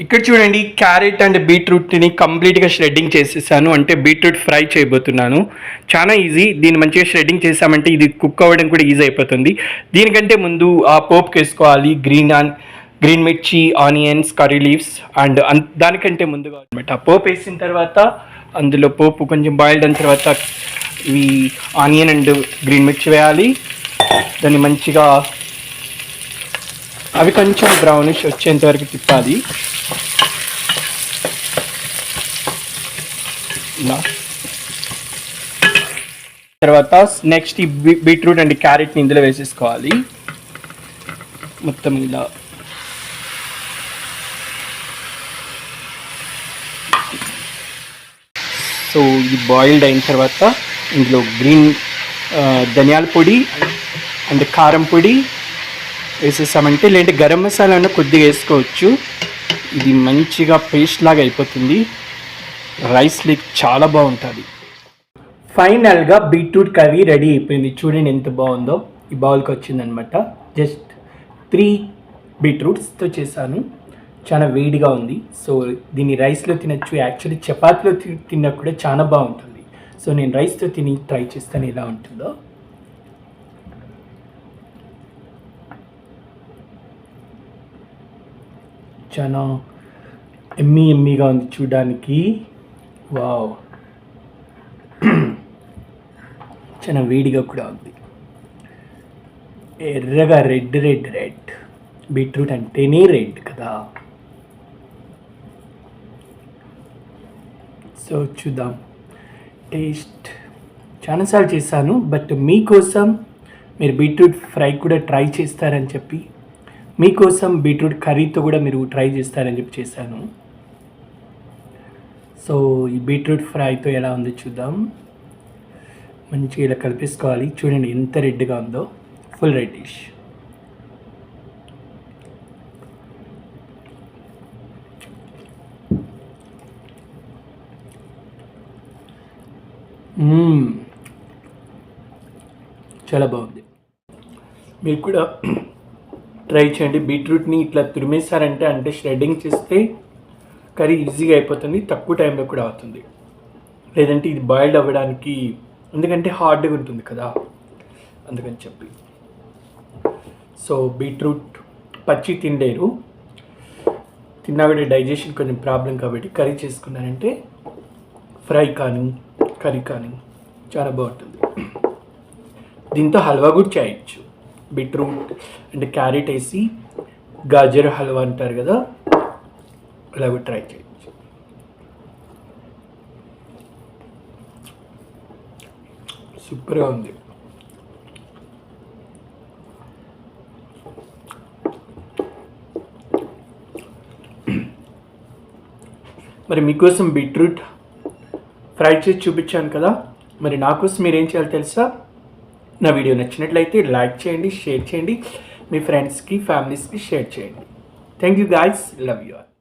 ఇక్కడ చూడండి, carrot and బీట్రూట్ని కంప్లీట్గా షెడ్డింగ్ చేసేసాను. అంటే బీట్రూట్ ఫ్రై చేయబోతున్నాను. చాలా ఈజీ. దీన్ని మంచిగా షెడ్డింగ్ చేసామంటే ఇది కుక్ అవ్వడం కూడా ఈజీ అయిపోతుంది. దీనికంటే ముందు ఆ పోపుకి వేసుకోవాలి గ్రీన్ మిర్చి, ఆనియన్స్, కర్రీ లీవ్స్ అండ్ దానికంటే ముందుగా అనమాట ఆ పోపు వేసిన తర్వాత అందులో పోపు కొంచెం బాయిల్డ్ అయిన తర్వాత ఇవి ఆనియన్ అండ్ గ్రీన్ మిర్చి వేయాలి. దాన్ని మంచిగా అవి కొంచెం బ్రౌనిష్ వచ్చేంత వరకు తిప్పాలి. ఇలా తర్వాత నెక్స్ట్ ఈ బీట్రూట్ అండ్ క్యారెట్ని ఇందులో వేసేసుకోవాలి. మొత్తం ఇలా సో ఇది బాయిల్డ్ అయిన తర్వాత ఇందులో గ్రీన్ ధనియాల పొడి అండ్ కారం పొడి వేసేసామంటే, లేదంటే గరం మసాలా అన్న కొద్దిగా వేసుకోవచ్చు. ఇది మంచిగా పేస్ట్ లాగా అయిపోతుంది. రైస్ లైక్ చాలా బాగుంటుంది. ఫైనల్గా బీట్రూట్ కర్రీ రెడీ అయిపోయింది. చూడండి ఎంత బాగుందో. ఈ బౌల్కి వచ్చిందనమాట. జస్ట్ 3 బీట్రూట్స్తో చేశాను. చాలా వేడిగా ఉంది. సో దీన్ని రైస్లో తినచ్చు. యాక్చువల్లీ చపాతీలో తిన్నా కూడా చాలా బాగుంటుంది. సో నేను రైస్తో తిని ట్రై చేస్తాను ఎలా ఉంటుందో. చాలా ఎమ్మీగా ఉంది చూడడానికి. వావ్, చాలా వేడిగా కూడా ఉంది. ఎర్రగా రెడ్ బీట్రూట్ అంటేనే రెడ్ కదా. సో చూద్దాం టేస్ట్. చాలాసార్లు చేశాను, బట్ మీకోసం మీరు బీట్రూట్ ఫ్రై కూడా ట్రై చేస్తారని చెప్పి, మీకోసం బీట్రూట్ కర్రీతో కూడా మీరు ట్రై చేస్తారని చెప్పి చేశాను. సో ఈ బీట్రూట్ ఫ్రైతో ఎలా ఉందో చూద్దాం. మంచిగా ఇలా కలిపేసుకోవాలి. చూడండి ఎంత రెడ్గా ఉందో, ఫుల్ రెడ్డిష్. చాలా బాగుంది. మీరు కూడా ట్రై చేయండి. బీట్రూట్ని ఇట్లా తురిమేశారంటే, అంటే షెడ్డింగ్ చేస్తే కర్రీ ఈజీగా అయిపోతుంది, తక్కువ టైంలో కూడా అవుతుంది. లేదంటే ఇది బాయిల్డ్ అవ్వడానికి, ఎందుకంటే హార్డ్గా ఉంటుంది కదా, అందుకని చెప్పి. సో బీట్రూట్ పచ్చి తినలేరు, తిన్నా కూడా డైజెషన్ కొంచెం ప్రాబ్లం కాబట్టి కర్రీ చేసుకున్నారంటే ఫ్రై కానీ కర్రీ కానీ చాలా బాగుంటుంది. దీంతో హల్వా కూడా చేయొచ్చు. బీట్రూట్ అండ్ క్యారెట్ వేసి గాజర్ హల్వా అంటారు కదా, అలా కూడా ట్రై చేయొచ్చు. సూపర్గా ఉంది. మరి మీకోసం బీట్రూట్ ఫ్రై చేసి చూపించాను కదా, మరి నా కోసం మీరేం చేయాలో తెలుసా? నా వీడియో నచ్చినట్లయితే లైక్ చేయండి, షేర్ చేయండి, మీ ఫ్రెండ్స్కి ఫ్యామిలీస్కి షేర్ చేయండి. Thank you guys, love you all.